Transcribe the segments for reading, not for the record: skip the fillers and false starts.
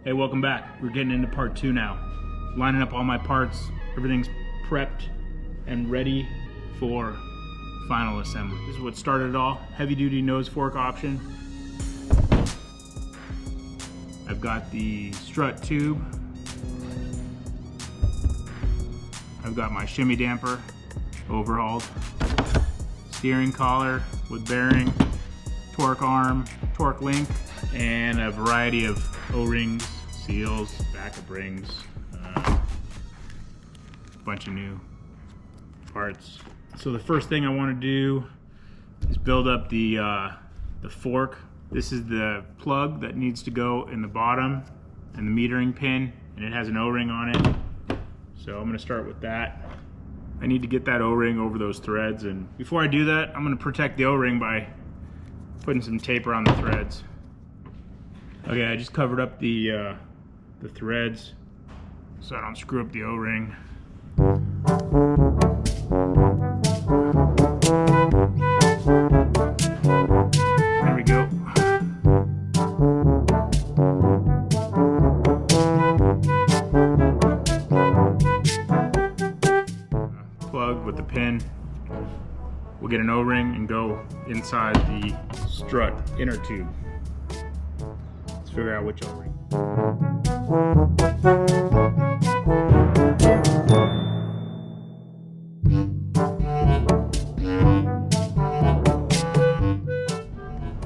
Hey, welcome back. We're getting into part 2 now. Lining up all my parts. Everything's prepped and ready for final assembly. This is what started it all. Heavy duty nose fork option. I've got the strut tube. I've got my shimmy damper overhauled. Steering collar with bearing, torque arm, torque link, and a variety of O-rings, seals, backup rings, a bunch of new parts. So the first thing I want to do is build up the fork. This is the plug that needs to go in the bottom and the metering pin, and it has an O-ring on it. So I'm going to start with that. I need to get that O-ring over those threads, and before I do that, I'm going to protect the O-ring by putting some tape around the threads. Okay, I just covered up the threads so I don't screw up the O-ring. There we go. Plug with the pin. We'll get an O-ring and go inside the strut inner tube. Let's figure out which O-ring.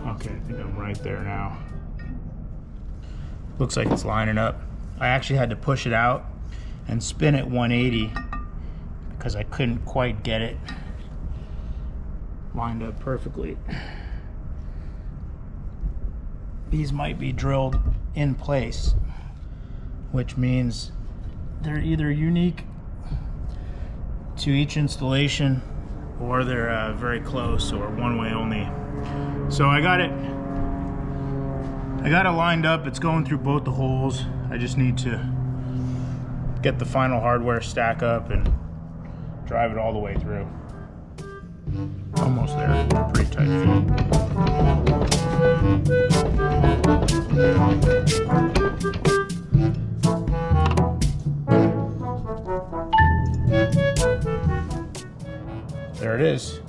Okay, I think I'm right there now. Looks like it's lining up. I actually had to push it out and spin it 180 because I couldn't quite get it lined up perfectly. These might be drilled in place, which means they're either unique to each installation or they're very close or one way only. So I got it lined up. It's going through both the holes. I just need to get the final hardware stack up and drive it all the way through. Almost there. Pretty tight fit. There it is.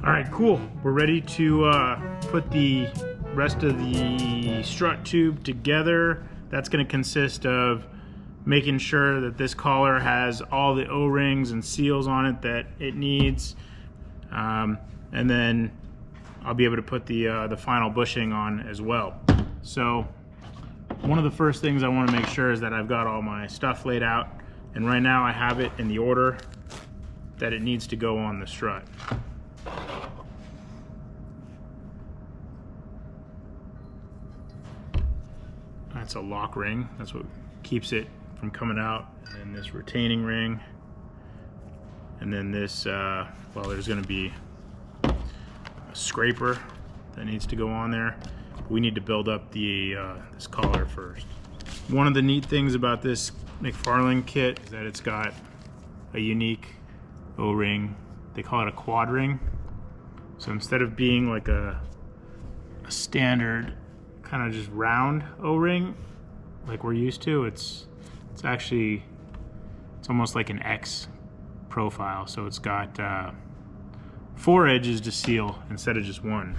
All right, cool. We're ready to put the rest of the strut tube together. That's going to consist of making sure that this collar has all the O-rings and seals on it that it needs, and then I'll be able to put the final bushing on as well. So one of the first things I want to make sure is that I've got all my stuff laid out, and right now I have it in the order that it needs to go on the strut. That's a lock ring. That's what keeps it from coming out. And then this retaining ring. And then this, well, there's going to be a scraper that needs to go on there. We need to build up the this collar first. One of the neat things about this McFarlane kit is that it's got a unique O-ring. They call it a quad ring. So instead of being like a standard kind of just round O-ring like we're used to, it's almost like an X profile. So it's got 4 edges to seal instead of just 1.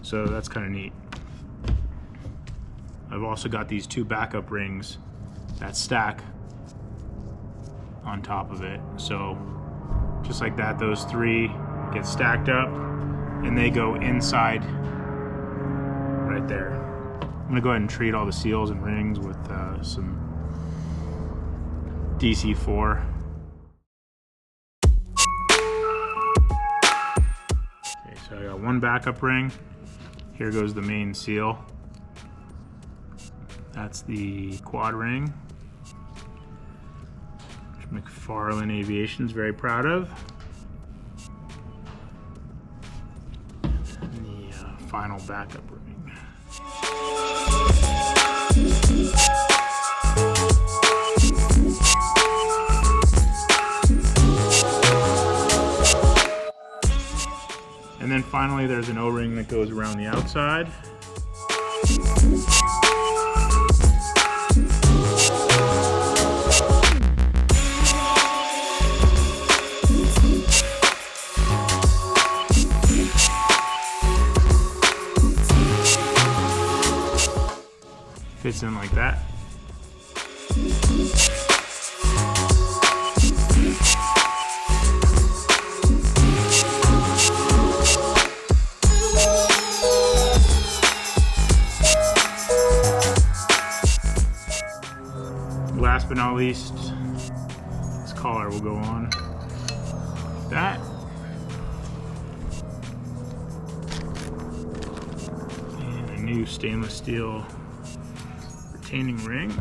So that's kind of neat. I've also got these 2 backup rings that stack on top of it. So just like that, those 3 get stacked up and they go inside right there. I'm gonna go ahead and treat all the seals and rings with some DC4. Okay, so I got 1 backup ring. Here goes the main seal. That's the quad ring, which McFarlane Aviation's very proud of. And the final backup ring. And then finally there's an O-ring that goes around the outside. Fits in like that. Last but not least, this collar will go on like that. And a new stainless steel retaining ring.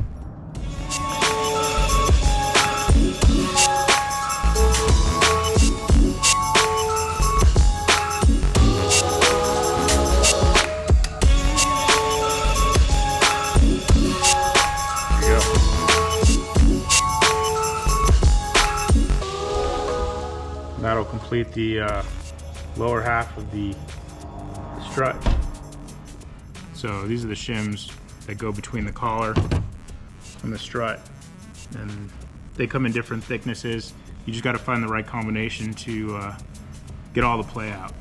That'll complete the lower half of the strut. So these are the shims that go between the collar and the strut, and they come in different thicknesses. You just got to find the right combination to get all the play out.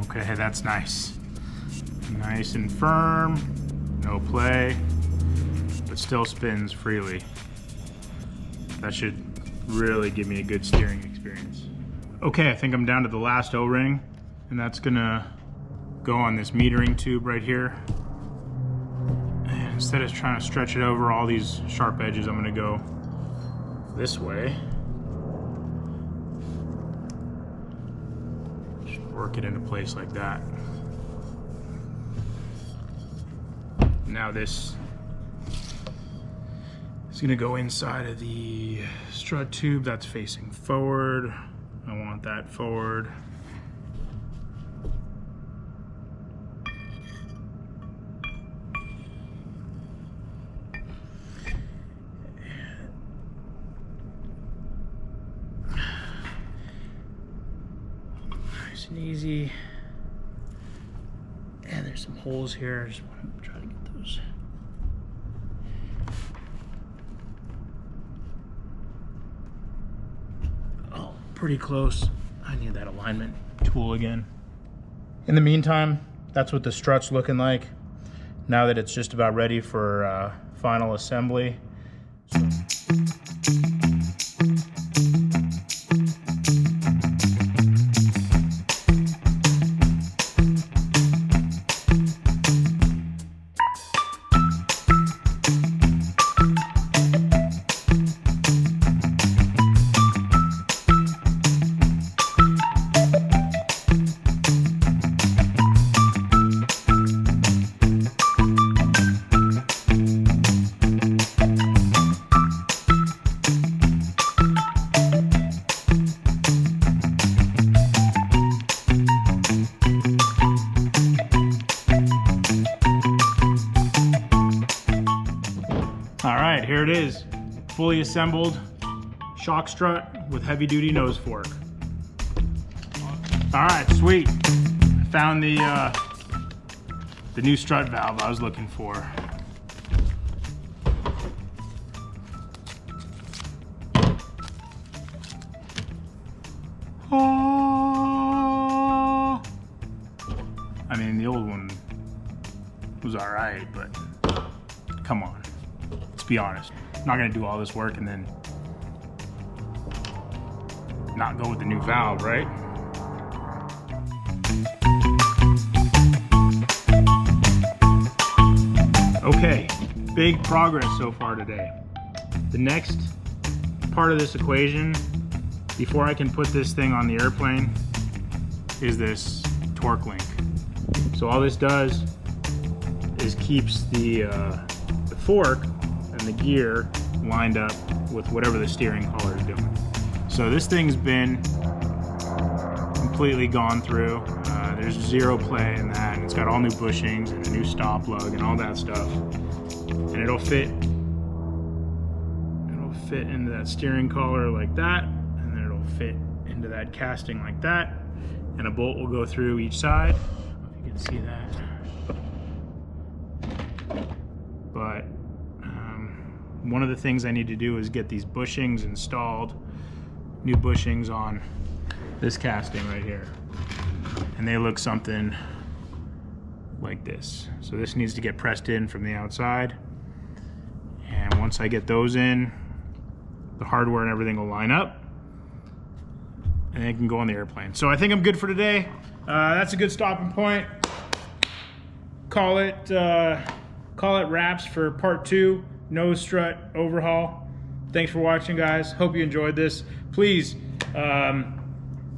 Okay, that's nice. Nice and firm, no play, but still spins freely. That should really give me a good steering experience. Okay, I think I'm down to the last O-ring, and that's gonna go on this metering tube right here. And instead of trying to stretch it over all these sharp edges, I'm gonna go this way. Just work it into place like that. Now this is gonna go inside of the strut tube that's facing forward. I want that forward. Nice and easy. And there's some holes here. I just want to try to get those. Oh, pretty close. I need that alignment tool again. In the meantime, that's what the strut's looking like now that it's just about ready for final assembly. Alright, here it is. Fully assembled shock strut with heavy duty nose fork. Alright, sweet. I found the new strut valve I was looking for. Oh. I mean, the old one was alright, but come on. Let's be honest. I'm not gonna do all this work and then not go with the new valve, right? Okay, big progress so far today. The next part of this equation, before I can put this thing on the airplane, is this torque link. So all this does is keeps the fork and the gear lined up with whatever the steering collar is doing. So this thing's been completely gone through. There's zero play in that. It's got all new bushings and a new stop lug and all that stuff. And it'll fit into that steering collar like that, and then it'll fit into that casting like that, and a bolt will go through each side. I don't know if you can see that. But one of the things I need to do is get these bushings installed, new bushings on this casting right here. And they look something like this. So this needs to get pressed in from the outside. And once I get those in, the hardware and everything will line up, and it can go on the airplane. So I think I'm good for today. That's a good stopping point. Call it wraps for part 2, nose strut overhaul. Thanks for watching, guys. Hope you enjoyed this. Please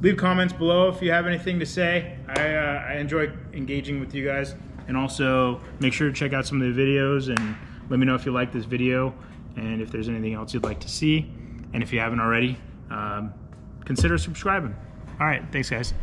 leave comments below if you have anything to say. I enjoy engaging with you guys. And also make sure to check out some of the videos and let me know if you like this video and if there's anything else you'd like to see. And if you haven't already, consider subscribing. All right, thanks guys.